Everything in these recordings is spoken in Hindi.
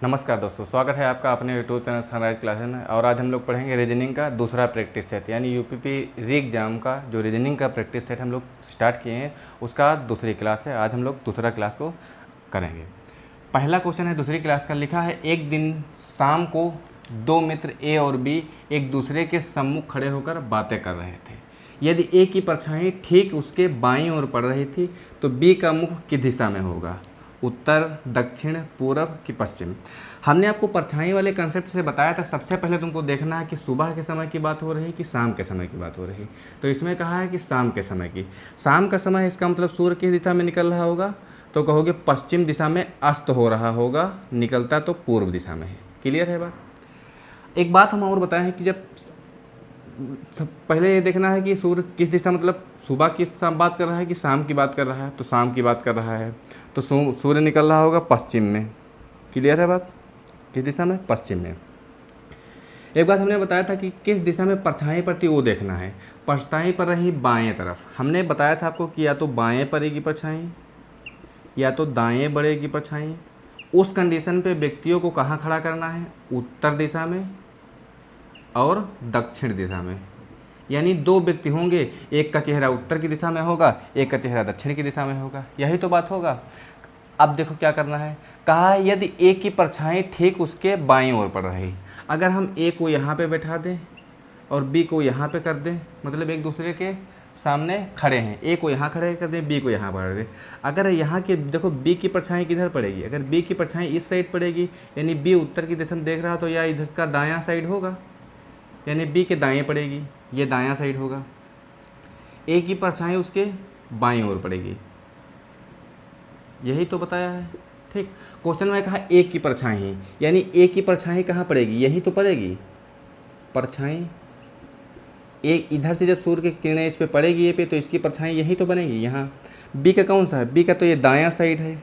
नमस्कार दोस्तों, स्वागत है आपका अपने यूट्यूब चैनल सनराइज क्लासेस में। और आज हम लोग पढ़ेंगे रीजनिंग का दूसरा प्रैक्टिस सेट, यानी यूपीपी री एग्ज़ाम का जो रीजनिंग का प्रैक्टिस सेट हम लोग स्टार्ट किए हैं उसका दूसरी क्लास है। आज हम लोग दूसरा क्लास को करेंगे। पहला क्वेश्चन है दूसरी क्लास का, लिखा है एक दिन शाम को दो मित्र ए और बी एक दूसरे के सम्मुख खड़े होकर बातें कर रहे थे। यदि ए की परछाई ठीक उसके बाईं ओर पड़ रही थी तो बी का मुख किस दिशा में होगा? उत्तर, दक्षिण, पूरब कि पश्चिम? हमने आपको परछाई वाले कंसेप्ट से बताया था। सबसे पहले तुमको देखना है कि सुबह के समय की बात हो रही कि शाम के समय की बात हो रही। तो इसमें कहा है कि शाम के समय की। शाम का समय, इसका मतलब सूर्य किस दिशा में निकल रहा होगा? तो कहोगे पश्चिम दिशा में अस्त हो रहा होगा, निकलता तो पूर्व दिशा में है। क्लियर है बात? एक बात हम और बताएं कि जब पहले ये देखना है कि सूर्य किस दिशा, मतलब सुबह की बात कर रहा है कि शाम की बात कर रहा है। तो शाम की बात कर रहा है तो सूर्य निकल रहा होगा पश्चिम में। क्लियर है बात? किस दिशा में? पश्चिम में। एक बात हमने बताया था कि किस दिशा में परछाई पड़ती वो देखना है। परछाई पर रही बाएं तरफ। हमने बताया था आपको कि या तो बाएं पड़ेगी परछाई या तो दाएं बढ़ेगी परछाई। उस कंडीशन पे व्यक्तियों को कहाँ खड़ा करना है? उत्तर दिशा में और दक्षिण दिशा में। यानी दो व्यक्ति होंगे, एक का चेहरा उत्तर की दिशा में होगा, एक का चेहरा दक्षिण की दिशा में होगा। यही तो बात होगा। अब देखो क्या करना है। कहा है यदि ए की परछाई ठीक उसके बाईं ओर पड़ रही। अगर हम ए को यहाँ पे बैठा दें और बी को यहाँ पे कर दें, मतलब एक दूसरे के सामने खड़े हैं। ए को यहाँ खड़े कर दें, बी को यहाँ पड़ दें। अगर यहाँ की देखो बी की परछाई किधर पड़ेगी? अगर बी की परछाई इस साइड पड़ेगी यानी बी उत्तर की दिशा में देख रहा, तो या इधर का दायां साइड होगा, यानी बी के दाएं पड़ेगी, ये दायां साइड होगा। ए की परछाई उसके बाईं ओर पड़ेगी। यही तो बताया है। ठीक, क्वेश्चन में कहा ए की परछाई, यानी ए की परछाई कहाँ पड़ेगी? यही तो पड़ेगी परछाई। ए इधर से जब सूर्य की किरणें इस पे पड़ेगी ए पे, तो इसकी परछाई यही तो बनेगी यहाँ। बी का कौन सा है? बी का तो ये दायां साइड है,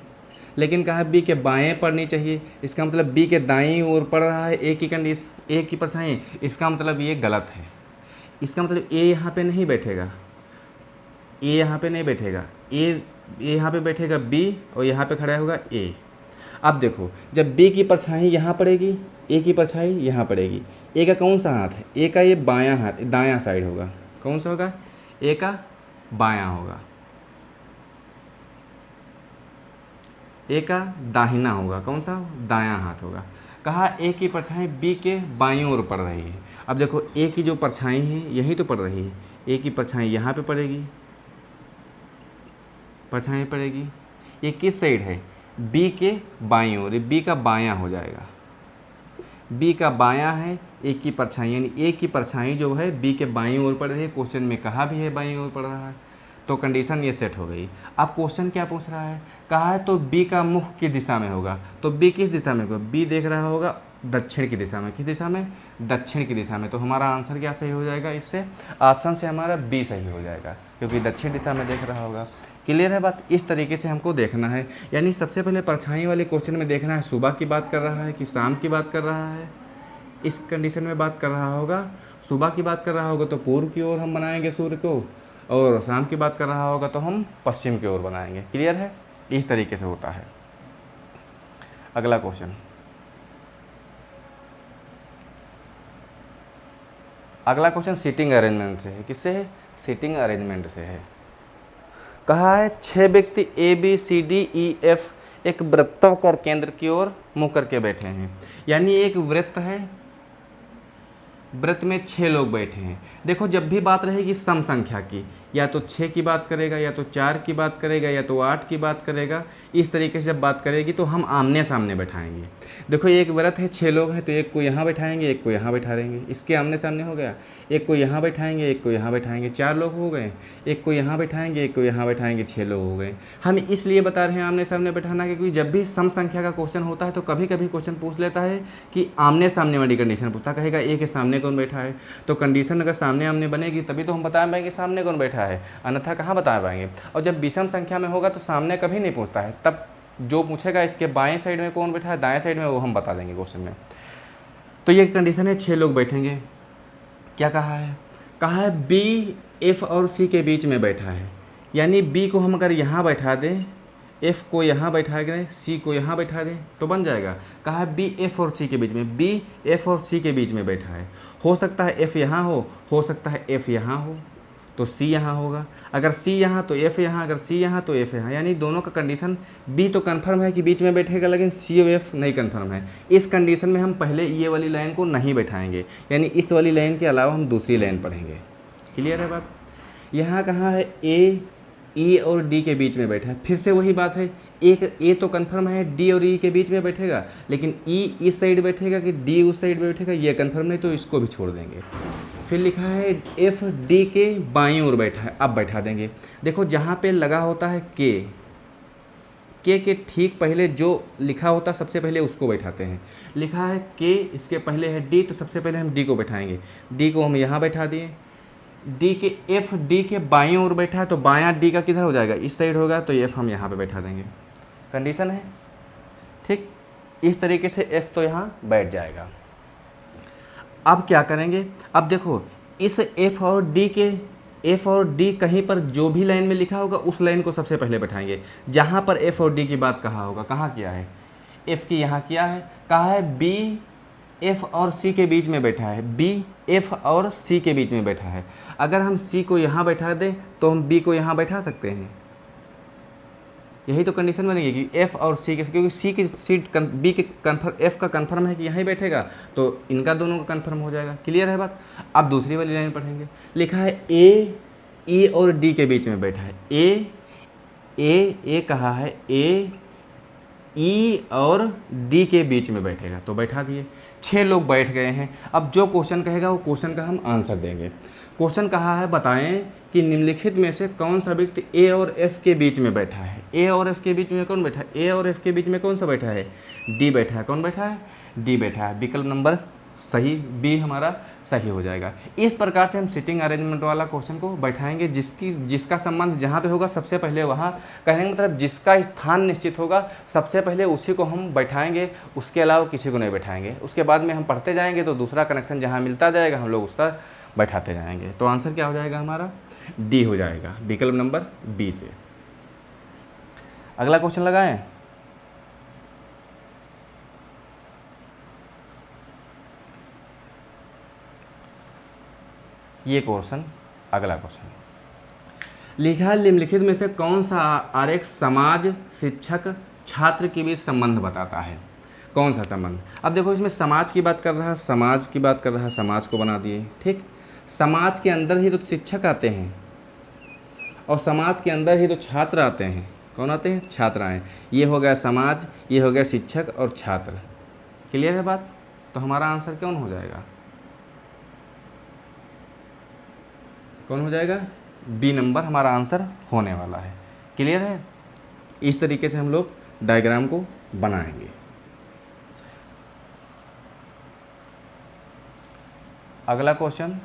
लेकिन कहा बी के बाएं पड़नी चाहिए। इसका मतलब बी के दाईं ओर पड़ रहा है ए की कंडीशन, ए की परछाई। इसका मतलब ये गलत है। इसका मतलब ए यहाँ पे नहीं बैठेगा, ए यहाँ पे नहीं बैठेगा, ए यहाँ पे बैठेगा बी और यहाँ पे खड़ा होगा ए। अब देखो जब बी की परछाई यहाँ पड़ेगी, ए की परछाई यहाँ पड़ेगी। ए का कौन सा हाथ है? ए का ये बायां हाथ, दायां साइड होगा। कौन सा होगा? ए का बायां होगा, ए का दाहिना होगा। कौन सा? दायां हाथ होगा। कहा ए की परछाई बी के बाईं ओर पड़ रही है। अब देखो ए की जो परछाई है यही तो पड़ रही है। ए की परछाई यहाँ पे पड़ेगी, परछाई पड़ेगी। ये किस साइड है? बी के बाईं ओर। बी का बायां हो जाएगा। बी का बायां है ए की परछाई, यानी ए की परछाई जो है बी के बाईं ओर पड़ रही है। क्वेश्चन में कहा भी है बाईं ओर पड़ रहा है, तो कंडीशन ये सेट हो गई। अब क्वेश्चन क्या पूछ रहा है? कहा है तो बी का मुख किस दिशा में होगा? तो बी किस दिशा में होगा? बी देख रहा होगा दक्षिण की दिशा में। किस दिशा में? दक्षिण की दिशा में। तो हमारा आंसर क्या सही हो जाएगा? इससे ऑप्शन से हमारा बी सही हो जाएगा, क्योंकि दक्षिण दिशा में देख रहा होगा। क्लियर है बात? इस तरीके से हमको देखना है। यानी सबसे पहले परछाई वाले क्वेश्चन में देखना है सुबह की बात कर रहा है कि शाम की बात कर रहा है। इस कंडीशन में बात कर रहा होगा, सुबह की बात कर रहा होगा तो पूर्व की ओर हम बनाएंगे सूर्य को, और शाम की बात कर रहा होगा तो हम पश्चिम की ओर बनाएंगे। क्लियर है? इस तरीके से होता है। अगला क्वेश्चन, अगला क्वेश्चन सीटिंग अरेंजमेंट से है। किससे है? सीटिंग अरेंजमेंट से है। कहा है 6 व्यक्ति A B C D E F एक वृत्ताकार केंद्र की ओर मुँह करके बैठे हैं। यानी एक वृत्त है, वृत्त में 6 लोग बैठे हैं। देखो जब भी बात रहेगी सम संख्या की, या तो 6 की बात करेगा, या तो 4 की बात करेगा, या तो 8 की बात करेगा। इस तरीके से जब बात करेगी तो हम आमने सामने बैठाएंगे। देखो एक वृत्त है, 6 लोग हैं, तो एक को यहाँ बैठाएंगे, एक को यहाँ बैठाएंगे। इसके आमने सामने हो गया। एक को यहाँ बैठाएंगे, एक को यहाँ बैठाएंगे। 4 लोग हो गए। एक को यहाँ बैठाएंगे, एक को यहाँ बैठाएंगे, 6 लोग हो गए। हम इसलिए बता रहे हैं आमने सामने बैठाना, क्योंकि जब भी सम संख्या का क्वेश्चन होता है तो कभी कभी क्वेश्चन पूछ लेता है कि आमने सामने वाली कंडीशन पूछता, कहेगा ए के सामने कौन बैठा है। तो कंडीशन अगर सामने आमने बनेगी तभी तो हम बता पाएंगे सामने कौन बैठा है, अन्यथा कहाँ बता पाएंगे। और जब विषम संख्या में होगा तो सामने कभी नहीं पूछता है, तब जो पूछेगा इसके बाएं साइड में कौन बैठा है, दाएं साइड में, वो हम बता देंगे क्वेश्चन में। तो ये कंडीशन है, 6 लोग बैठेंगे। क्या कहा है? कहा है बी एफ और सी के बीच में बैठा है। यानी बी को हम अगर यहाँ बैठा दें, एफ को यहाँ बैठा दें, सी को यहाँ बैठा दें तो बन जाएगा। कहा है बी एफ और सी के बीच में, बी एफ और सी के बीच में बैठा है। हो सकता है एफ यहाँ हो सकता है एफ यहाँ हो, तो सी यहाँ होगा। अगर सी यहाँ तो एफ यहाँ, अगर सी यहाँ तो एफ यहाँ, यानी दोनों का कंडीशन बी तो कन्फर्म है कि बीच में बैठेगा, लेकिन सी और एफ नहीं कन्फर्म है। इस कंडीशन में हम पहले ये वाली लाइन को नहीं बैठाएंगे, यानी इस वाली लाइन के अलावा हम दूसरी लाइन पढ़ेंगे। क्लियर है बात। यहाँ कहाँ है ए, ई और डी के बीच में बैठा है। फिर से वही बात है, एक ए तो कन्फर्म है डी और ई के बीच में बैठेगा, लेकिन ई इस साइड बैठेगा कि डी उस साइड बैठेगा ये कन्फर्म नहीं, तो इसको भी छोड़ देंगे। फिर लिखा है एफ डी के बाईं ओर बैठा है, अब बैठा देंगे। देखो जहाँ पे लगा होता है के ठीक पहले जो लिखा होता है सबसे पहले उसको बैठाते हैं। लिखा है के, इसके पहले है डी, तो सबसे पहले हम डी को बैठाएंगे। डी को हम यहाँ बैठा दिए। डी के एफ डी के बाईं ओर बैठा है, तो बायां डी का किधर हो जाएगा, इस साइड होगा, तो एफ हम यहाँ पे बैठा देंगे। कंडीशन है ठीक, इस तरीके से एफ तो यहाँ बैठ जाएगा। अब क्या करेंगे, अब देखो इस एफ और डी कहीं पर जो भी लाइन में लिखा होगा उस लाइन को सबसे पहले बैठाएंगे। जहाँ पर एफ और डी की बात कहा होगा, कहाँ किया है, एफ की यहाँ किया है। कहा है बी एफ और सी के बीच में बैठा है, बी एफ और सी के बीच में बैठा है। अगर हम सी को यहाँ बैठा दें तो हम बी को यहाँ बैठा सकते हैं। यही तो कंडीशन बनेगी कि एफ और सी के, क्योंकि सी की सीट बी के कन्फर्म, एफ का कन्फर्म है कि यहाँ ही बैठेगा, तो इनका दोनों का कन्फर्म हो जाएगा। क्लियर है बात। अब दूसरी वाली लाइन पढ़ेंगे। लिखा है ए, ई और डी के बीच में बैठा है। ए कहा है ए, ई और डी के बीच में बैठेगा, तो बैठा दिए। 6 लोग बैठ गए हैं। अब जो क्वेश्चन कहेगा वो क्वेश्चन का हम आंसर देंगे। क्वेश्चन कहा है बताएं कि निम्नलिखित में से कौन सा व्यक्ति ए और एफ के बीच में बैठा है। ए और एफ के बीच में कौन बैठा है, ए और एफ के बीच में कौन सा बैठा है, डी बैठा है। कौन बैठा है, डी बैठा है। विकल्प नंबर सही, बी हमारा सही हो जाएगा। इस प्रकार से हम सिटिंग अरेंजमेंट वाला क्वेश्चन को बैठाएंगे। जिसका संबंध जहाँ पे होगा सबसे पहले वहाँ, कहने का मतलब जिसका स्थान निश्चित होगा सबसे पहले उसी को हम बैठाएंगे, उसके अलावा किसी को नहीं बैठाएंगे। उसके बाद में हम पढ़ते जाएंगे तो दूसरा कनेक्शन जहाँ मिलता जाएगा हम लोग उसका बैठाते जाएंगे। तो आंसर क्या हो जाएगा हमारा, डी हो जाएगा, विकल्प नंबर बी से। अगला क्वेश्चन लगाएं। ये क्वेश्चन, अगला क्वेश्चन लिखा है निम्नलिखित में से कौन सा आरेख समाज, शिक्षक, छात्र के बीच संबंध बताता है। कौन सा संबंध। अब देखो इसमें समाज की बात कर रहा है, समाज की बात कर रहा है, समाज को बना दिए। ठीक, समाज के अंदर ही तो शिक्षक आते हैं और समाज के अंदर ही तो छात्र आते हैं। कौन आते हैं, छात्र आए। ये हो गया समाज, ये हो गया शिक्षक और छात्र। क्लियर है बात। तो हमारा आंसर कौन हो जाएगा, कौन हो जाएगा, बी नंबर हमारा आंसर होने वाला है। क्लियर है। इस तरीके से हम लोग डायग्राम को बनाएंगे। अगला क्वेश्चन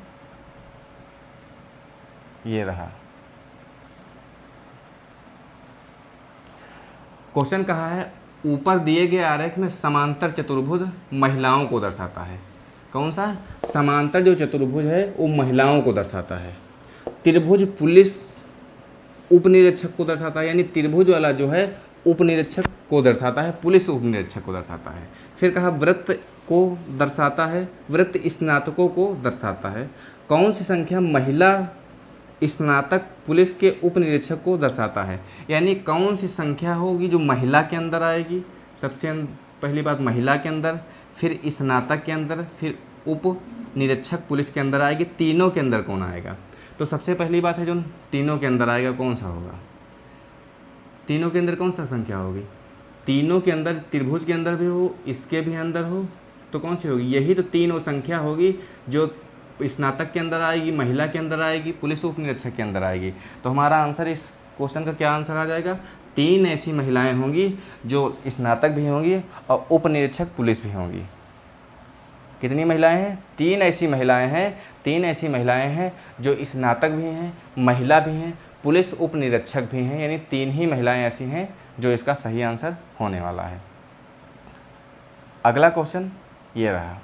ये रहा। क्वेश्चन कहा है ऊपर दिए गए आरेख में समांतर चतुर्भुज महिलाओं को दर्शाता है। कौन सा, समांतर जो चतुर्भुज है वो महिलाओं को दर्शाता है। त्रिभुज पुलिस उपनिरीक्षक को दर्शाता है, यानी त्रिभुज वाला जो है उपनिरीक्षक को दर्शाता है, पुलिस उपनिरीक्षक को दर्शाता है। फिर कहा वृत्त को दर्शाता है, वृत्त स्नातकों को दर्शाता है। कौन सी संख्या महिला स्नातक पुलिस के उपनिरीक्षक को दर्शाता है, यानी कौन सी संख्या होगी जो महिला के अंदर आएगी। सबसे पहली बात महिला के अंदर, फिर स्नातक के अंदर, फिर उप निरीक्षक पुलिस के अंदर आएगी। तीनों के अंदर कौन आएगा। तो सबसे पहली बात है जो तीनों के अंदर आएगा कौन सा होगा, तीनों के अंदर कौन सा संख्या होगी। तीनों के अंदर, त्रिभुज के अंदर भी हो, इसके भी अंदर हो, तो कौन सी होगी, यही तो तीन वो संख्या होगी जो स्नातक के अंदर आएगी, महिला के अंदर आएगी, पुलिस उपनिरीक्षक के अंदर आएगी। तो हमारा आंसर इस क्वेश्चन का क्या आंसर आ जाएगा, 3 ऐसी महिलाएं होंगी जो स्नातक भी होंगी और उपनिरीक्षक पुलिस भी होंगी। कितनी महिलाएं हैं, 3 ऐसी महिलाएं हैं, 3 ऐसी महिलाएं हैं जो स्नातक भी हैं, महिला भी हैं, पुलिस उपनिरीक्षक भी हैं, यानी 3 ही महिलाएं ऐसी हैं जो इसका सही आंसर होने वाला है। अगला क्वेश्चन ये रहा।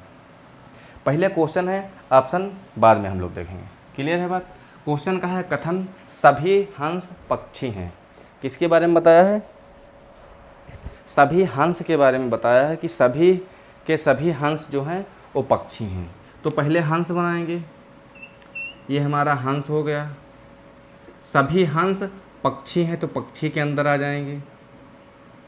पहले क्वेश्चन है, ऑप्शन बाद में हम लोग देखेंगे। क्लियर है बात। क्वेश्चन का है कथन सभी हंस पक्षी हैं। किसके बारे में बताया है, सभी हंस के बारे में बताया है कि सभी के सभी हंस जो हैं वो पक्षी हैं। तो पहले हंस बनाएंगे, ये हमारा हंस हो गया। सभी हंस पक्षी हैं तो पक्षी के अंदर आ जाएंगे,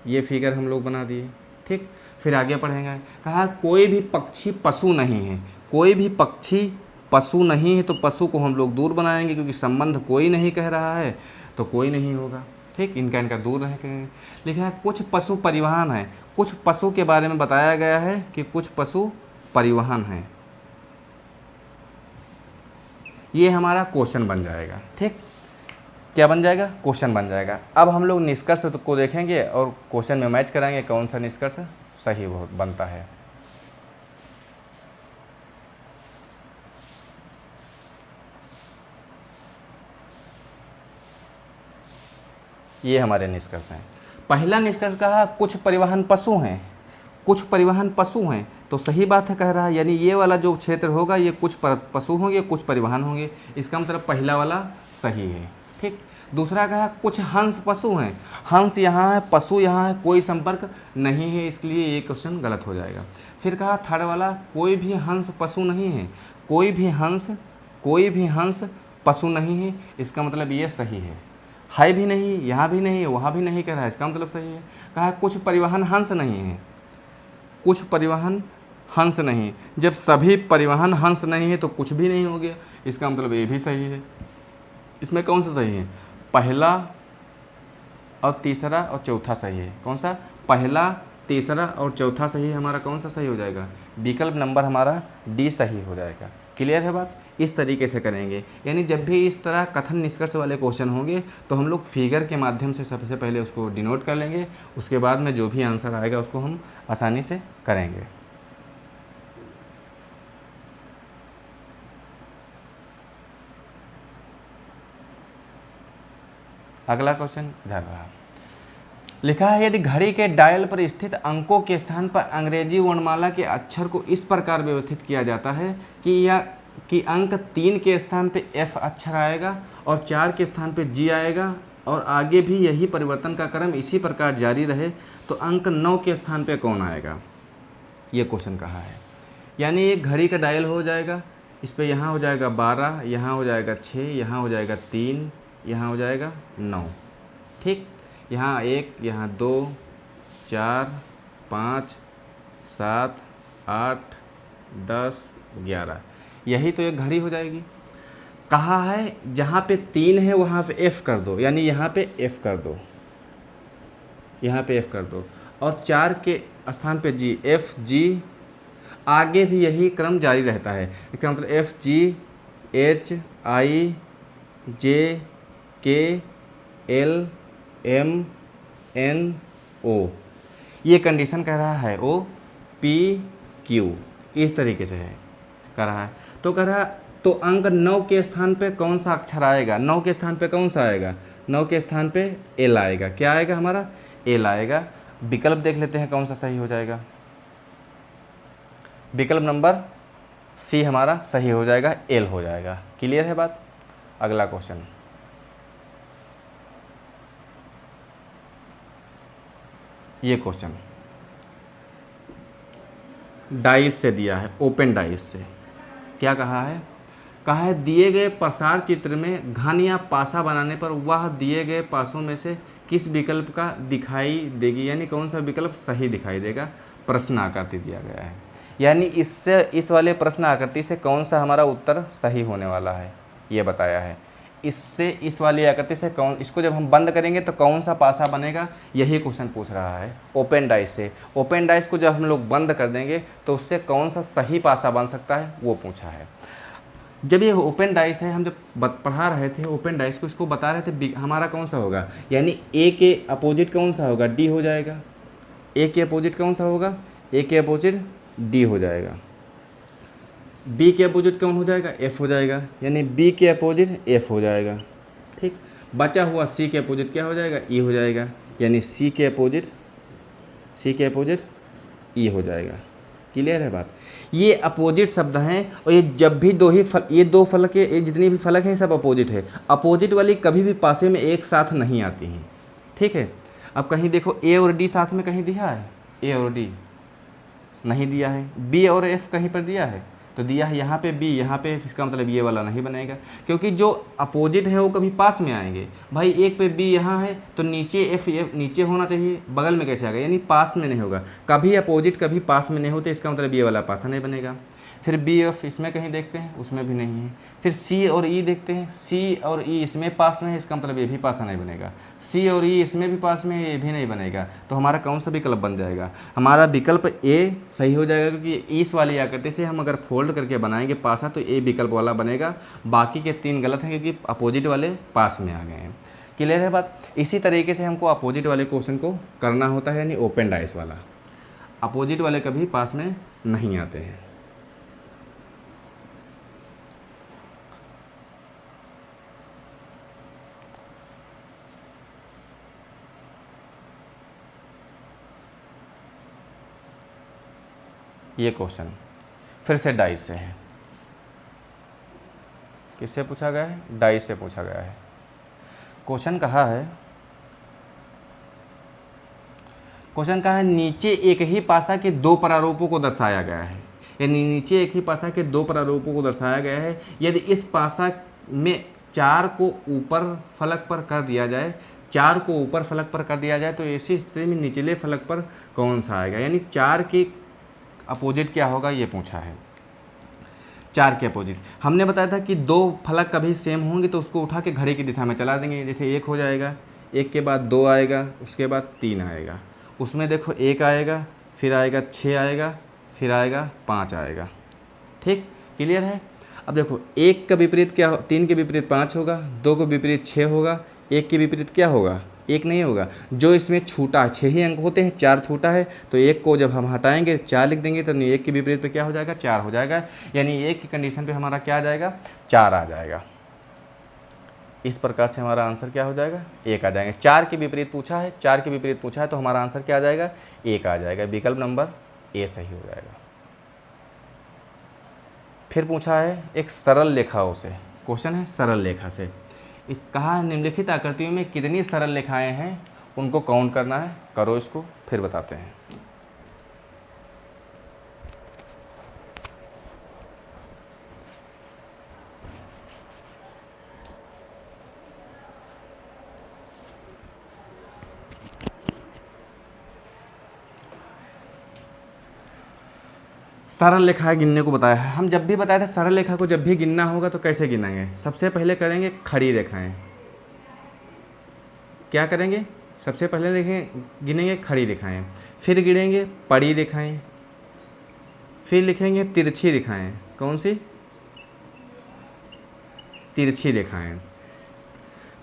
ये फिगर हम लोग बना दिए। ठीक, फिर आगे पढ़ेंगे। कहा कोई भी पक्षी पशु नहीं है, कोई भी पक्षी पशु नहीं है, तो पशु को हम लोग दूर बनाएंगे क्योंकि संबंध कोई नहीं कह रहा है तो कोई नहीं होगा। ठीक, इनका दूर रहेंगे। लिखा है कुछ पशु परिवहन है, कुछ पशु के बारे में बताया गया है कि कुछ पशु परिवहन है, ये हमारा क्वेश्चन बन जाएगा। ठीक, क्या बन जाएगा? क्वेश्चन बन जाएगा। अब हम लोग निष्कर्ष को देखेंगे और क्वेश्चन में मैच कराएंगे कौन सा निष्कर्ष सही बनता है। ये हमारे निष्कर्ष हैं। पहला निष्कर्ष कहा कुछ परिवहन पशु हैं, कुछ परिवहन पशु हैं, तो सही बात है कह रहा है, यानी ये वाला जो क्षेत्र होगा ये कुछ पशु होंगे, कुछ परिवहन होंगे, इसका मतलब पहला वाला सही है। ठीक, दूसरा कहा कुछ हंस पशु हैं, हंस यहाँ है, पशु यहाँ है, कोई संपर्क नहीं है, इसलिए ये क्वेश्चन गलत हो जाएगा। फिर कहा थर्ड वाला कोई भी हंस पशु नहीं है, कोई भी हंस पशु नहीं है, इसका मतलब ये सही है भी नहीं, यहाँ भी नहीं, वहाँ भी नहीं कह रहा है, इसका मतलब सही है। कहा कुछ परिवहन हंस नहीं है, कुछ परिवहन हंस नहीं, जब सभी परिवहन हंस नहीं है तो कुछ भी नहीं हो गया, इसका मतलब ये भी सही है। इसमें कौन सा सही है? पहला और तीसरा और चौथा सही है। कौन सा? पहला, तीसरा और चौथा सही है। हमारा कौन सा सही हो जाएगा? विकल्प नंबर हमारा डी सही हो जाएगा। क्लियर है बात? इस तरीके से करेंगे, यानी जब भी इस तरह कथन निष्कर्ष वाले क्वेश्चन होंगे तो हम लोग फिगर के माध्यम से सबसे पहले उसको डिनोट कर लेंगे, उसके बाद में जो भी आंसर आएगा उसको हम आसानी से करेंगे। अगला क्वेश्चन इधर रहा। लिखा है यदि घड़ी के डायल पर स्थित अंकों के स्थान पर अंग्रेजी वर्णमाला के अक्षर को इस प्रकार व्यवस्थित किया जाता है कि अंक 3 के स्थान पे F अक्षर आएगा और 4 के स्थान पे G आएगा और आगे भी यही परिवर्तन का क्रम इसी प्रकार जारी रहे, तो अंक 9 के स्थान पे कौन आएगा? ये क्वेश्चन कहा है। यानी एक घड़ी का डायल हो जाएगा, इस पर यहाँ हो जाएगा 12, यहाँ हो जाएगा 6, यहाँ हो जाएगा 3, यहाँ हो जाएगा 9। ठीक, यहाँ 1, यहाँ 2, 4, 5, 7, 8, 10, 11, यही तो एक घड़ी हो जाएगी। कहा है जहाँ पे 3 है वहाँ पे F कर दो, यानी यहाँ पे F कर दो, यहाँ पे F कर दो, और 4 के स्थान पे G, F G, आगे भी यही क्रम जारी रहता है। इसका मतलब F G H I J K L M N O, ये कंडीशन कह रहा है O P Q, इस तरीके से है कह रहा है। तो कह रहा तो अंक 9 के स्थान पे कौन सा अक्षर आएगा? 9 के स्थान पे कौन सा आएगा? 9 के स्थान पे L आएगा। क्या आएगा हमारा? L आएगा। विकल्प देख लेते हैं कौन सा सही हो जाएगा। विकल्प नंबर C हमारा सही हो जाएगा, L हो जाएगा। क्लियर है बात? अगला क्वेश्चन, ये क्वेश्चन डाइस से दिया है, ओपन डाइस से। क्या कहा है? कहा है दिए गए प्रसार चित्र में घन या पासा बनाने पर वह दिए गए पासों में से किस विकल्प का दिखाई देगी, यानी कौन सा विकल्प सही दिखाई देगा। प्रश्न आकृति दिया गया है, यानी इससे इस वाले प्रश्न आकृति से कौन सा हमारा उत्तर सही होने वाला है ये बताया है। इससे इस वाली आकृति से कौन, इसको जब हम बंद करेंगे तो कौन सा पासा बनेगा, यही क्वेश्चन पूछ रहा है ओपन डाइस से। ओपन डाइस को जब हम लोग बंद कर देंगे तो उससे कौन सा सही पासा बन सकता है वो पूछा है। जब ये ओपन डाइस है, हम जब पढ़ा रहे थे ओपन डाइस को, इसको बता रहे थे हमारा कौन सा होगा, यानी ए के अपोजिट कौन सा होगा? डी हो जाएगा। ए के अपोजिट कौन सा होगा? ए के अपोजिट डी हो जाएगा। बी के अपोजिट कौन हो जाएगा? एफ हो जाएगा, यानी बी के अपोजिट एफ हो जाएगा। ठीक, बचा हुआ सी के अपोजिट क्या हो जाएगा? ई हो जाएगा, यानी सी के अपोजिट ई हो जाएगा। क्लियर है बात? ये अपोजिट शब्द हैं और ये जब भी ये दो फलक है, ये जितनी भी फलक हैं सब अपोजिट है। अपोजिट वाली कभी भी पासे में एक साथ नहीं आती हैं। ठीक है, अब कहीं देखो ए और डी साथ में कहीं दिया है, ए और डी नहीं दिया है, बी और एफ कहीं पर दिया है तो दिया है यहाँ पे बी, यहाँ पे एफ, इसका मतलब ये वाला नहीं बनेगा क्योंकि जो अपोजिट है वो कभी पास में आएंगे। भाई एक पे बी यहाँ है तो नीचे एफ नीचे होना चाहिए, बगल में कैसे आ गया, यानी पास में नहीं होगा, कभी अपोजिट कभी पास में नहीं होते, इसका मतलब ये वाला पासा नहीं बनेगा। फिर बी एफ इसमें कहीं देखते हैं, उसमें भी नहीं है। फिर सी और ई देखते हैं, सी और ई इसमें पास में है, इसका मतलब ये भी पासा नहीं बनेगा। सी और ई इसमें भी पास में है, ये भी नहीं बनेगा। तो हमारा कौन सा विकल्प बन जाएगा, हमारा विकल्प ए सही हो जाएगा क्योंकि इस वाली आकृति से हम अगर फोल्ड करके बनाएंगे पासा तो ए विकल्प वाला बनेगा। बाकी के 3 गलत हैं क्योंकि अपोजिट वाले पास में आ गए हैं। क्लियर है बात। इसी तरीके से हमको अपोजिट वाले क्वेश्चन को करना होता है, यानी ओपन डाइस वाला। अपोजिट वाले कभी पास में नहीं आते हैं। ये क्वेश्चन फिर से डाइस से है। किससे पूछा गया है, डाइस से पूछा गया है। क्वेश्चन कहा है नीचे एक ही पासा के 2 प्रारूपों को दर्शाया गया है, यानी नीचे एक ही पासा के 2 प्रारूपों को दर्शाया गया है। यदि इस पासा में 4 को ऊपर फलक पर कर दिया जाए, 4 को ऊपर फलक पर कर दिया जाए तो ऐसी स्थिति में निचले फलक पर कौन सा आएगा, यानी 4 की अपोजिट क्या होगा ये पूछा है। 4 के अपोजिट हमने बताया था कि 2 फलक कभी सेम होंगे तो उसको उठा के घड़ी की दिशा में चला देंगे। जैसे 1 हो जाएगा, 1 के बाद 2 आएगा, उसके बाद 3 आएगा, उसमें देखो 1 आएगा, फिर आएगा 6 आएगा, फिर आएगा 5 आएगा। ठीक, क्लियर है। अब देखो 1 का विपरीत क्या, 3 के विपरीत 5 होगा, 2 के विपरीत 6 होगा, 1 के विपरीत क्या होगा, 1 नहीं होगा। जो इसमें छूटा 6 ही अंक होते हैं, 4 छूटा है तो 1 को जब हम हटाएंगे 4 लिख देंगे तो 1 के विपरीत पे क्या हो जाएगा, 4 हो जाएगा। यानी 1 की कंडीशन पे हमारा क्या आ जाएगा, 4 आ जाएगा। इस प्रकार से हमारा आंसर क्या हो जाएगा, 1 आ जाएगा। 4 के विपरीत पूछा है, 4 के विपरीत पूछा है तो हमारा आंसर क्या आ जाएगा, 1 आ जाएगा। विकल्प नंबर ए सही हो जाएगा। फिर पूछा है एक सरल रेखाओं से, क्वेश्चन है सरल रेखा से। इस कहा निम्नलिखित आकृतियों में कितनी सरल रेखाएं हैं, उनको काउंट करना है। करो इसको, फिर बताते हैं। सरल रेखा गिनने को बताया है। हम जब भी बताए थे सरल रेखा को जब भी गिनना होगा तो कैसे गिनेंगे, सबसे पहले करेंगे खड़ी रेखाएं। क्या करेंगे, सबसे पहले देखें गिनेंगे खड़ी रेखाएं, फिर गिनेंगे पड़ी रेखाएं, फिर लिखेंगे तिरछी रेखाएं। कौन सी, तिरछी रेखाएं।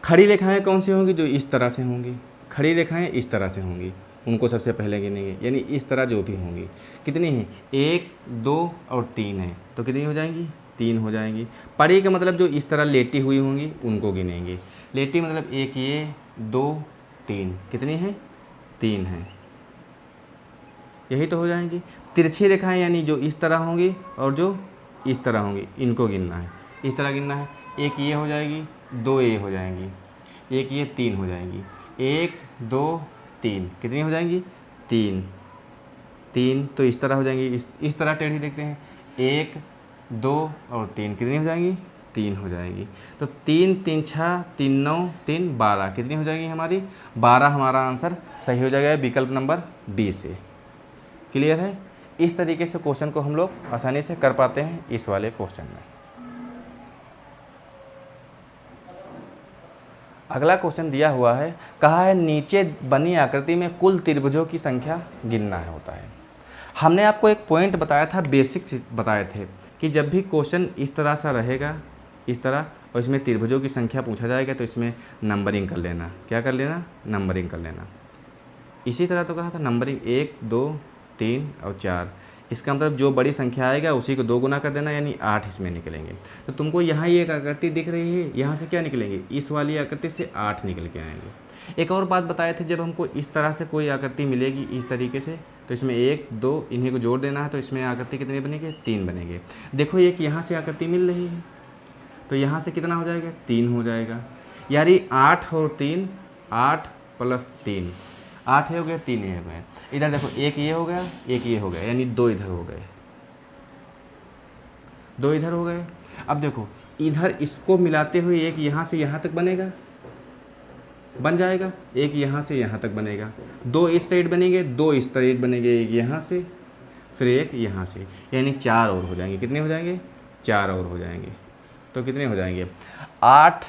खड़ी रेखाएं कौन सी होंगी, जो इस तरह से होंगी। खड़ी रेखाएं इस तरह से होंगी, उनको सबसे पहले गिनेंगे। यानी इस तरह जो भी होंगी, कितनी हैं, 1 2 और 3 है तो कितनी हो जाएंगी, 3 हो जाएंगी। पड़ी का मतलब जो इस तरह लेटी हुई होंगी उनको गिनेंगे। लेटी मतलब 1 ये 2 3, कितनी है, 3 है, यही तो हो जाएंगी। तिरछी रेखाएं यानी जो इस तरह होंगी और जो इस तरह होंगी, इनको गिनना है, इस तरह गिनना है। 1 ये हो जाएगी, 2 ये हो जाएंगी, 1 ये 3 हो जाएंगी, 1 2 3, कितनी हो जाएंगी, 3 तो इस तरह हो जाएंगी। इस तरह टेढ़ी देखते हैं, 1 2 और 3, कितनी हो जाएंगी, 3 हो जाएगी। तो 3 3 6 3 9 3 12, कितनी हो जाएगी हमारी, 12 हमारा आंसर सही हो जाएगा विकल्प नंबर बी से। क्लियर है। इस तरीके से क्वेश्चन को हम लोग आसानी से कर पाते हैं इस वाले क्वेश्चन में। अगला क्वेश्चन दिया हुआ है, कहा है नीचे बनी आकृति में कुल त्रिभुजों की संख्या गिनना है होता है। हमने आपको एक पॉइंट बताया था, बेसिक्स बताए थे कि जब भी क्वेश्चन इस तरह सा रहेगा, इस तरह, और इसमें त्रिभुजों की संख्या पूछा जाएगा तो इसमें नंबरिंग कर लेना। क्या कर लेना, नंबरिंग कर लेना। इसी तरह तो कहा था नंबरिंग 1 2 3 और 4, इसका मतलब जो बड़ी संख्या आएगा उसी को 2 गुना कर देना, यानी 8 इसमें निकलेंगे। तो तुमको यहाँ ये एक आकृति दिख रही है, यहाँ से क्या निकलेंगे, इस वाली आकृति से 8 निकल के आएंगे। एक और बात बताए थे, जब हमको इस तरह से कोई आकृति मिलेगी इस तरीके से तो इसमें 1 2 इन्हीं को जोड़ देना है, तो इसमें आकृति कितनी बनेगी, 3 बनेंगे। देखो एक यहाँ से आकृति मिल रही है तो यहाँ से कितना हो जाएगा, 3 हो जाएगा। यानी 8 और 3, 8 + 3, 8 ये हो गया, 3 ये हो गए। इधर देखो एक ये हो गया, एक ये हो गया, यानी 2 इधर हो गए, 2 इधर हो गए। अब देखो इधर इसको मिलाते हुए एक यहाँ से यहाँ तक बनेगा, बन जाएगा, एक यहाँ से यहाँ तक बनेगा, 2 इस साइड बनेंगे, 2 इस साइड बनेंगे, एक यहाँ से फिर एक यहाँ से, यानी 4 और हो जाएंगे। कितने हो जाएंगे? 4 और हो जाएंगे। तो कितने हो जाएंगे? 8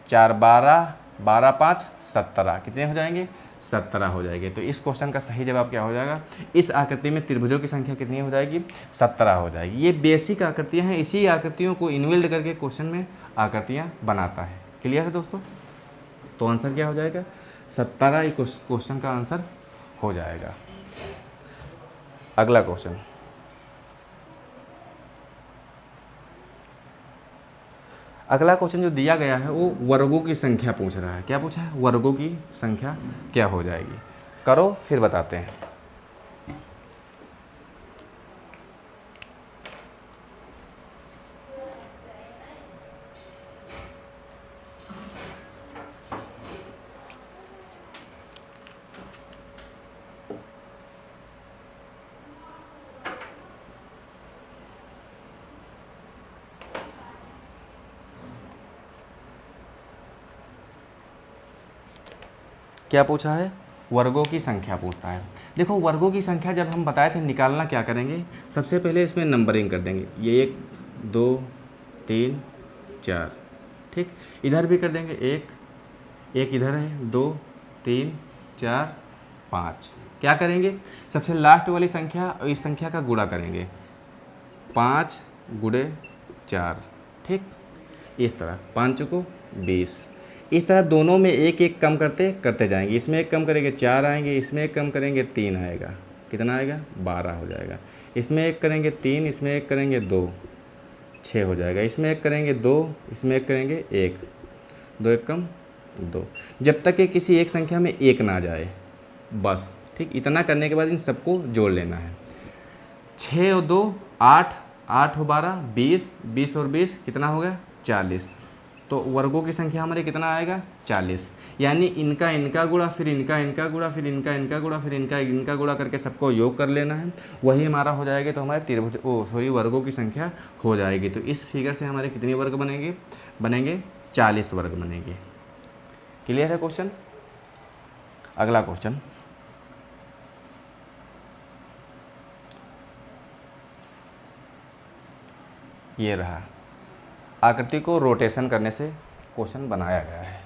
4 12, 12 5 17, कितने हो जाएंगे? 17 हो जाएंगे। तो इस क्वेश्चन का सही जवाब क्या हो जाएगा? इस आकृति में त्रिभुजों की संख्या कितनी हो जाएगी? 17 हो जाएगी। ये बेसिक आकृतियाँ हैं, इसी आकृतियों को इन्वेल्ड करके क्वेश्चन में आकृतियाँ बनाता है। क्लियर है दोस्तों? तो आंसर क्या हो जाएगा? 17 क्वेश्चन का आंसर हो जाएगा। अगला क्वेश्चन, अगला क्वेश्चन जो दिया गया है वो वर्गों की संख्या पूछ रहा है। क्या पूछा है? वर्गों की संख्या क्या हो जाएगी? करो फिर बताते हैं। क्या पूछा है? वर्गों की संख्या पूछता है। देखो वर्गों की संख्या जब हम बताए थे निकालना क्या करेंगे, सबसे पहले इसमें नंबरिंग कर देंगे, ये 1 2 3 4, ठीक। इधर भी कर देंगे, एक इधर है, 2 3 4 5। क्या करेंगे? सबसे लास्ट वाली संख्या और इस संख्या का गुणा करेंगे, 5 गुणे 4, ठीक। इस तरह 5 को 20। इस तरह दोनों में एक एक कम करते करते जाएंगे। इसमें एक कम करेंगे 4 आएंगे, इसमें एक कम करेंगे 3 आएगा, कितना आएगा? 12 हो जाएगा। इसमें एक करेंगे 3, इसमें एक करेंगे 2, 6 हो जाएगा। इसमें एक करेंगे 2, इसमें एक करेंगे 1, 2 एक कम 2, जब तक कि किसी एक संख्या में 1 ना जाए, बस, ठीक। इतना करने के बाद इन सबको जोड़ लेना है। 6 और 2 8, 8 और 12 20, 20 और 20 कितना हो गया? 40। तो वर्गों की संख्या हमारे कितना आएगा? 40। यानी इनका इनका गुणा, फिर इनका इनका गुणा, फिर इनका इनका गुणा, फिर इनका इनका गुणा करके सबको योग कर लेना है, वही हमारा हो जाएगा। तो हमारे त्रिभुज वर्गों की संख्या हो जाएगी। तो इस फिगर से हमारे कितने वर्ग बनेंगे? 40 वर्ग बनेंगे। क्लियर है क्वेश्चन? अगला क्वेश्चन, ये रहा। आकृति को रोटेशन करने से क्वेश्चन बनाया गया है।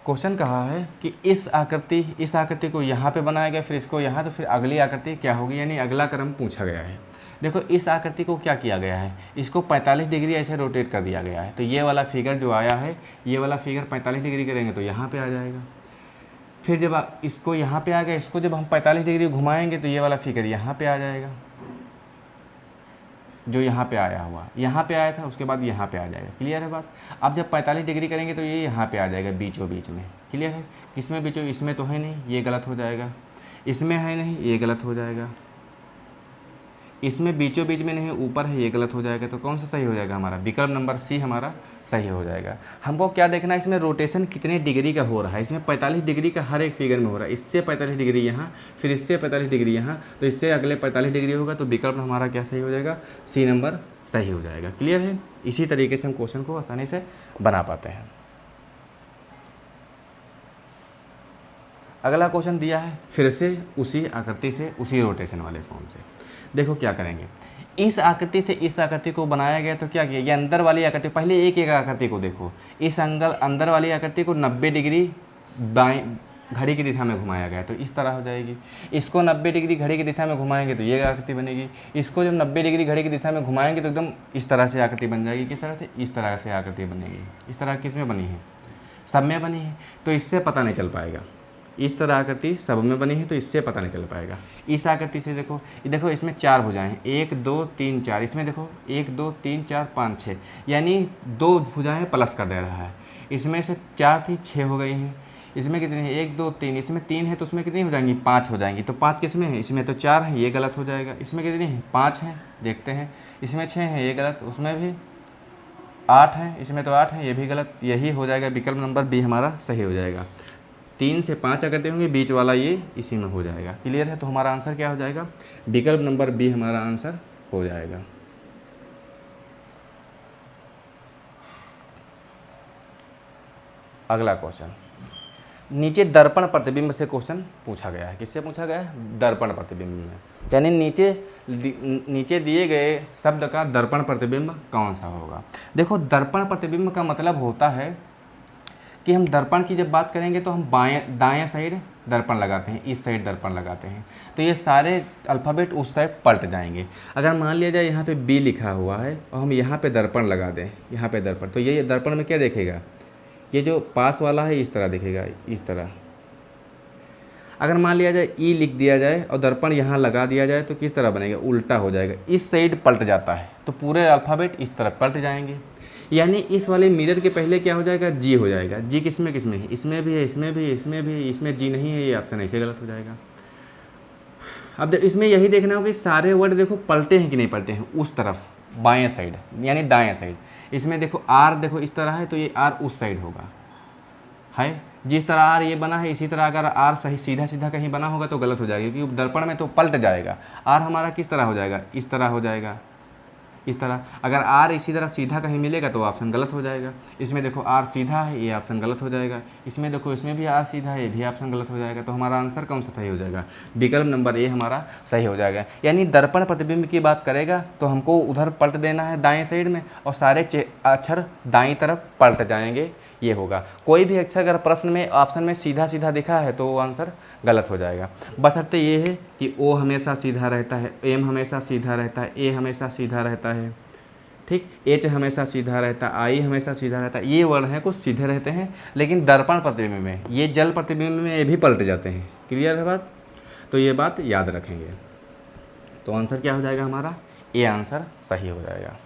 क्वेश्चन कहा है कि इस आकृति को यहाँ पे बनाया गया, फिर इसको यहाँ, तो फिर अगली आकृति क्या होगी, यानी अगला क्रम पूछा गया है। देखो इस आकृति को क्या किया गया है, इसको 45 डिग्री ऐसे रोटेट कर दिया गया है। तो ये वाला फिगर जो आया है, ये वाला फिगर 45 डिग्री करेंगे तो यहाँ पे आ जाएगा। फिर जब इसको यहाँ पे आ गया, इसको जब हम 45 डिग्री घुमाएंगे तो ये वाला फिगर यहाँ पे आ जाएगा, जो यहाँ पे आया हुआ, यहाँ पे आया था, उसके बाद यहाँ पे आ जाएगा। क्लियर है बात? अब जब 45 डिग्री करेंगे तो ये यहाँ पे आ जाएगा बीचों बीच में। क्लियर है? किसमें बीचों? इसमें तो है नहीं, ये गलत हो जाएगा। इसमें है नहीं, ये गलत हो जाएगा। इसमें बीचों बीच में नहीं, ऊपर है, ये गलत हो जाएगा। तो कौन सा सही हो जाएगा? हमारा विकल्प नंबर सी हमारा सही हो जाएगा। हमको क्या देखना है, इसमें रोटेशन कितने डिग्री का हो रहा है। इसमें 45 डिग्री का हर एक फिगर में हो रहा है। इससे 45 डिग्री यहाँ, फिर इससे 45 डिग्री यहाँ, तो इससे अगले 45 डिग्री होगा। तो विकल्प हमारा क्या सही हो जाएगा? सी नंबर सही हो जाएगा। क्लियर है? इसी तरीके से हम क्वेश्चन को आसानी से बना पाते हैं। अगला क्वेश्चन दिया है फिर से उसी आकृति से, उसी रोटेशन वाले फॉर्म से। देखो क्या करेंगे, इस आकृति से इस आकृति को बनाया गया तो क्या किया, ये अंदर वाली आकृति, पहले एक एक आकृति को देखो। इस अंदर वाली आकृति को 90 डिग्री बाएं घड़ी की दिशा में घुमाया गया, तो इस तरह हो जाएगी। इसको 90 डिग्री घड़ी की दिशा में घुमाएंगे तो ये आकृति बनेगी। इसको जब 90 डिग्री घड़ी की दिशा में घुमाएंगे तो एकदम इस तरह से आकृति बन जाएगी। किस तरह से? इस तरह से आकृति बनेगी। इस तरह किस में बनी है? सब में बनी है। तो इससे पता नहीं चल पाएगा। इस तरह आकृति सब में बनी है तो इससे पता नहीं चल पाएगा। इस आकृति से देखो इसमें 4 भुजाएं हैं, 1 2 3 4। इसमें देखो 1 2 3 4 5 6, यानी 2 भुजाएं प्लस कर दे रहा है। इसमें से 4 थी, 6 हो गई हैं। इसमें कितने हैं? 1 2 3। इसमें 3 है तो उसमें कितनी हो जाएंगी? 5 हो जाएंगी। तो 5 किस में है? इसमें तो 4 है, ये गलत हो जाएगा। इसमें कितनी है? 5 हैं, देखते हैं। इसमें 6 है, ये गलत, उसमें भी 8 है, इसमें तो 8 है, ये भी गलत, यही हो जाएगा विकल्प नंबर बी हमारा सही हो जाएगा। 3 से 5 आकृति होंगे, बीच वाला ये इसी में हो जाएगा। क्लियर है? तो हमारा आंसर क्या हो जाएगा? विकल्प नंबर बी हमारा आंसर हो जाएगा। अगला क्वेश्चन, नीचे दर्पण प्रतिबिंब से क्वेश्चन पूछा गया है। किससे पूछा गया है? दर्पण प्रतिबिंब में। यानी नीचे दिए गए शब्द का दर्पण प्रतिबिंब कौन सा होगा? देखो, दर्पण प्रतिबिंब का मतलब होता है कि हम दर्पण की जब बात करेंगे तो हम दाएं साइड दर्पण लगाते हैं, इस साइड दर्पण लगाते हैं, तो ये सारे अल्फ़ाबेट उस साइड पलट जाएंगे। अगर मान लिया जाए यहाँ पे बी लिखा हुआ है और हम यहाँ पे दर्पण लगा दें, यहाँ पे दर्पण, तो ये दर्पण में क्या देखेगा? ये जो पास वाला है इस तरह दिखेगा, इस तरह। अगर मान लिया जाए ई लिख दिया जाए और दर्पण यहाँ लगा दिया जाए तो किस तरह बनेगा? उल्टा हो जाएगा, इस साइड पलट जाता है, तो पूरे अल्फ़ाबेट इस तरह पलट जाएंगे। यानी इस वाले मिरर के पहले क्या हो जाएगा? जी हो जाएगा। जी किसमें किसमें है? इसमें भी है, इसमें भी, इसमें भी, इसमें जी नहीं है, ये ऑप्शन ऐसे गलत हो जाएगा। अब इसमें यही देखना होगा कि सारे वर्ड देखो पलटे हैं कि नहीं पलटे हैं, उस तरफ बाएं साइड यानी दाएं साइड। इसमें देखो आर, देखो इस तरह है तो ये आर उस साइड होगा, है। जिस तरह आर ये बना है इसी तरह अगर आर सही सीधा सीधा कहीं बना होगा तो गलत हो जाएगा, क्योंकि दर्पण में तो पलट जाएगा। आर हमारा किस तरह हो जाएगा? इस तरह हो जाएगा, इस तरह। अगर आर इसी तरह सीधा कहीं मिलेगा तो ऑप्शन गलत हो जाएगा। इसमें देखो आर सीधा है, ये ऑप्शन गलत हो जाएगा। इसमें देखो इसमें भी आर सीधा है, ये भी ऑप्शन गलत हो जाएगा। तो हमारा आंसर कौन सा सही हो जाएगा? विकल्प नंबर ए हमारा सही हो जाएगा। यानी दर्पण प्रतिबिंब की बात करेगा तो हमको उधर पलट देना है दाएं साइड में, और सारे अक्षर दाईं तरफ पलट जाएंगे, ये होगा। कोई भी अक्षर अगर प्रश्न में ऑप्शन में सीधा सीधा दिखा है तो वो आंसर गलत हो जाएगा। बशर्ते ये है कि ओ हमेशा सीधा रहता है, एम हमेशा सीधा रहता है, ए हमेशा सीधा रहता है, ठीक, एच हमेशा सीधा रहता है, आई हमेशा सीधा रहता है। ये वर्ण हैं कुछ सीधे रहते हैं, लेकिन दर्पण प्रतिबिंब में, ये जल प्रतिबिंब में ये भी पलट जाते हैं। क्लियर है बात? तो ये बात याद रखेंगे। तो आंसर क्या हो जाएगा हमारा? ए आंसर सही हो जाएगा।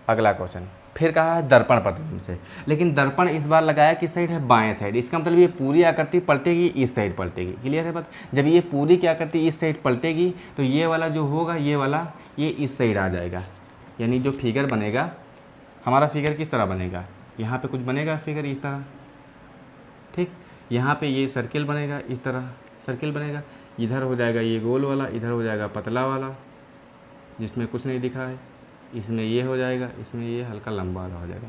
अगला क्वेश्चन फिर कहा है दर्पण प्रतिबिंब से, लेकिन दर्पण इस बार लगाया किस साइड है? बाएं साइड। इसका मतलब ये पूरी आकृति पलटेगी, इस साइड पलटेगी। क्लियर है बात? जब ये पूरी की आकृति इस साइड पलटेगी तो ये वाला जो होगा, ये वाला ये इस साइड आ जाएगा। यानी जो फिगर बनेगा हमारा, फिगर किस तरह बनेगा? यहाँ पे कुछ बनेगा फिगर इस तरह, ठीक। यहाँ पे ये सर्किल बनेगा, इस तरह सर्किल बनेगा। इधर हो जाएगा ये गोल वाला, इधर हो जाएगा पतला वाला जिसमें कुछ नहीं दिखा है, इसमें ये हो जाएगा, इसमें ये हल्का लंबा वाला हो जाएगा।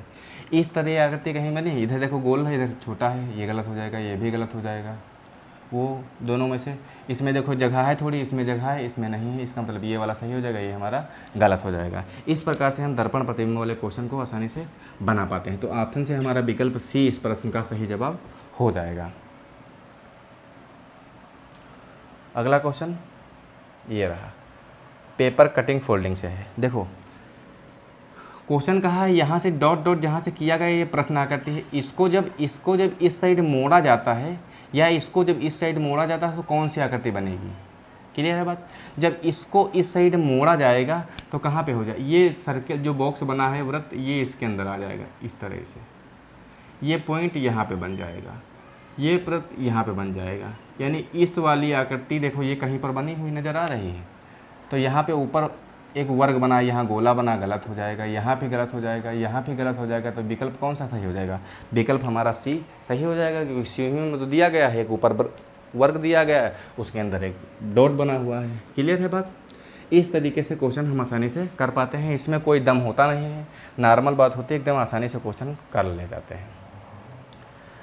इस तरह आकृति कहीं बनी, इधर देखो गोल है, इधर छोटा है, ये गलत हो जाएगा, ये भी गलत हो जाएगा। वो दोनों में से इसमें देखो जगह है थोड़ी, इसमें जगह है, इसमें नहीं है, इसका मतलब ये वाला सही हो जाएगा, ये हमारा गलत हो जाएगा। इस प्रकार से हम दर्पण प्रतिबिंब वाले क्वेश्चन को आसानी से बना पाते हैं। तो ऑप्शन से हमारा विकल्प सी इस प्रश्न का सही जवाब हो जाएगा। अगला क्वेश्चन ये रहा, पेपर कटिंग फोल्डिंग से है। देखो क्वेश्चन कहा है यहाँ से डॉट डॉट जहाँ से किया गया ये प्रश्न आकृति है, इसको जब इस साइड मोड़ा जाता है या इसको जब इस साइड मोड़ा जाता है तो कौन सी आकृति बनेगी? क्लियर है बात? जब इसको इस साइड मोड़ा जाएगा तो कहाँ पे हो जाए? ये सर्कल जो बॉक्स बना है वृत्त, ये इसके अंदर आ जाएगा इस तरह से। ये पॉइंट यहाँ पे बन जाएगा, ये वृत्त यहाँ पे बन जाएगा। यानी इस वाली आकृति देखो ये कहीं पर बनी हुई नज़र आ रही है, तो यहाँ पे ऊपर एक वर्ग बना, यहाँ गोला बना, गलत हो जाएगा, यहाँ भी गलत हो जाएगा, यहाँ भी गलत हो जाएगा। तो विकल्प कौन सा सही हो जाएगा? विकल्प हमारा सी सही हो जाएगा, क्योंकि सी में तो दिया गया है, एक ऊपर वर्ग दिया गया है, उसके अंदर एक डॉट बना हुआ है। क्लियर है बात? इस तरीके से क्वेश्चन हम आसानी से कर पाते हैं, इसमें कोई दम होता नहीं है, नॉर्मल बात होती है, एकदम आसानी से क्वेश्चन कर ले जाते हैं।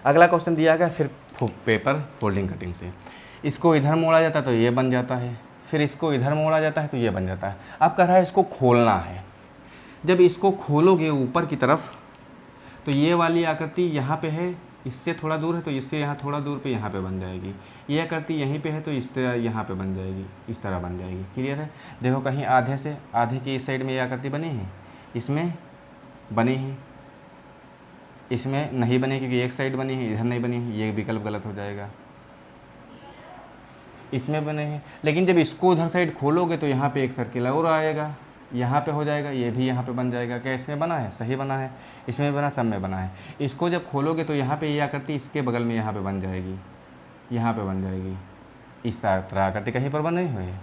अगला क्वेश्चन दिया गया फिर पेपर फोल्डिंग कटिंग से, इसको इधर मोड़ा जाता है तो ये बन जाता है, फिर इसको इधर मोड़ा जाता है तो ये बन जाता है। अब कह रहा है इसको खोलना है। जब इसको खोलोगे ऊपर की तरफ तो ये वाली आकृति यहाँ पे है, इससे थोड़ा दूर है तो इससे यहाँ थोड़ा दूर पे यहाँ पे बन जाएगी। ये आकृति यहीं पे है तो इस तरह यहाँ पे बन जाएगी, इस तरह बन जाएगी। क्लियर है? देखो कहीं आधे की इस साइड में ये आकृति बनी है, इसमें बनी है, इसमें नहीं बनी क्योंकि एक साइड बनी है, इधर नहीं बनी है, ये विकल्प गलत हो जाएगा। इसमें बने हैं, लेकिन जब इसको उधर साइड खोलोगे तो यहाँ पे एक सर्किल और आएगा, यहाँ पे हो जाएगा, ये भी यहाँ पे बन जाएगा। क्या इसमें बना है? सही बना है, इसमें बना, सब में बना है। इसको जब खोलोगे तो यहाँ पे ये आकृति इसके बगल में यहाँ पे बन जाएगी, यहाँ पे बन जाएगी, इस तरह आकृति कहीं पर बन नहीं हुई है।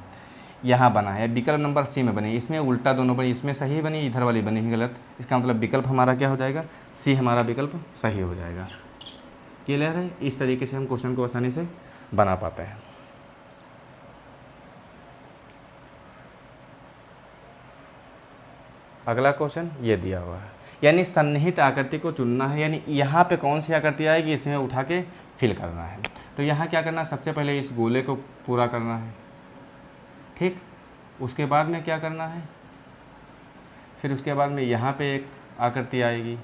यहाँ बना है, विकल्प नंबर सी में बनी, इसमें उल्टा दोनों बनी, इसमें सही बनी, इधर वाली बनी ही गलत। इसका मतलब विकल्प हमारा क्या हो जाएगा, सी हमारा विकल्प सही हो जाएगा। क्लियर है? इस तरीके से हम क्वेश्चन को आसानी से बना पाते हैं। अगला क्वेश्चन ये दिया हुआ है, यानी सन्निहित आकृति को चुनना है, यानी यहाँ पे कौन सी आकृति आएगी इसमें उठा के फिल करना है। तो यहाँ क्या करना है, सबसे पहले इस गोले को पूरा करना है, ठीक। उसके बाद में क्या करना है, फिर उसके बाद में यहाँ पे एक आकृति आएगी,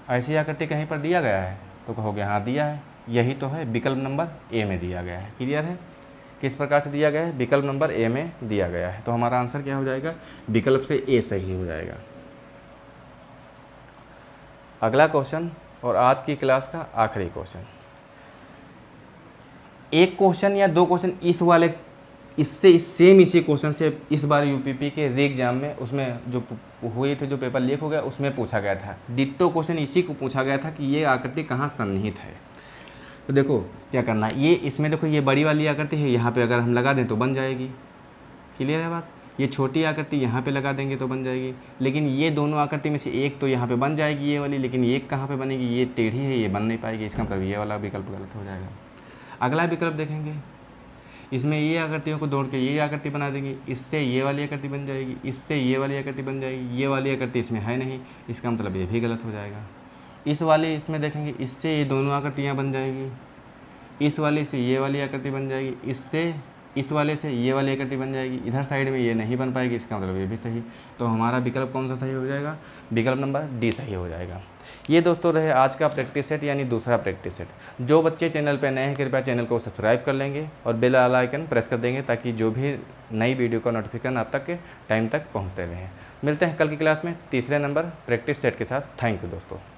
ऐसी आकृति कहीं पर दिया गया है तो कहोगे हाँ दिया है, यही तो है, विकल्प नंबर ए में दिया गया है। क्लियर है? किस प्रकार से दिया गया है, विकल्प नंबर ए में दिया गया है। तो हमारा आंसर क्या हो जाएगा, विकल्प से ए सही हो जाएगा। अगला क्वेश्चन और आज की क्लास का आखिरी क्वेश्चन, एक क्वेश्चन या दो क्वेश्चन इस वाले इससे सेम इसी क्वेश्चन से इस बार यूपीपी के री एग्जाम में उसमें जो हुए थे, जो पेपर लीक हो गया उसमें पूछा गया था। डिट्टो क्वेश्चन इसी को पूछा गया था कि ये आकृति कहाँ सन्निहित है। तो देखो क्या करना है, ये इसमें देखो ये बड़ी वाली आकृति है, यहाँ पे अगर हम लगा दें तो बन जाएगी। क्लियर है बात? ये छोटी आकृति यहाँ पे लगा देंगे तो बन जाएगी, लेकिन ये दोनों आकृति में से एक तो यहाँ पे बन जाएगी ये वाली, लेकिन एक कहाँ पे बनेगी, ये टेढ़ी है, ये बन नहीं पाएगी। इसका मतलब ये वाला विकल्प गलत हो जाएगा। अगला विकल्प देखेंगे, इसमें ये आकृतियों को जोड़ के ये आकृति बना देंगे, इससे ये वाली आकृति बन जाएगी, इससे ये वाली आकृति बन जाएगी, ये वाली आकृति इसमें है नहीं, इसका मतलब ये भी गलत हो जाएगा। इस वाले इसमें देखेंगे, इससे ये दोनों आकृतियाँ बन जाएगी, इस वाले से ये वाली आकृति बन जाएगी, इससे इस वाले से ये वाली आकृति बन जाएगी, इधर साइड में ये नहीं बन पाएगी, इसका मतलब ये भी सही। तो हमारा विकल्प कौन सा सही हो जाएगा, विकल्प नंबर डी सही हो जाएगा। ये दोस्तों रहे आज का प्रैक्टिस सेट यानी दूसरा प्रैक्टिस सेट। जो बच्चे चैनल पर नए हैं कृपया चैनल को सब्सक्राइब कर लेंगे और बेल आइकन प्रेस कर देंगे ताकि जो भी नई वीडियो का नोटिफिकेशन आप तक के टाइम तक पहुँचते रहें। मिलते हैं कल की क्लास में तीसरे नंबर प्रैक्टिस सेट के साथ। थैंक यू दोस्तों।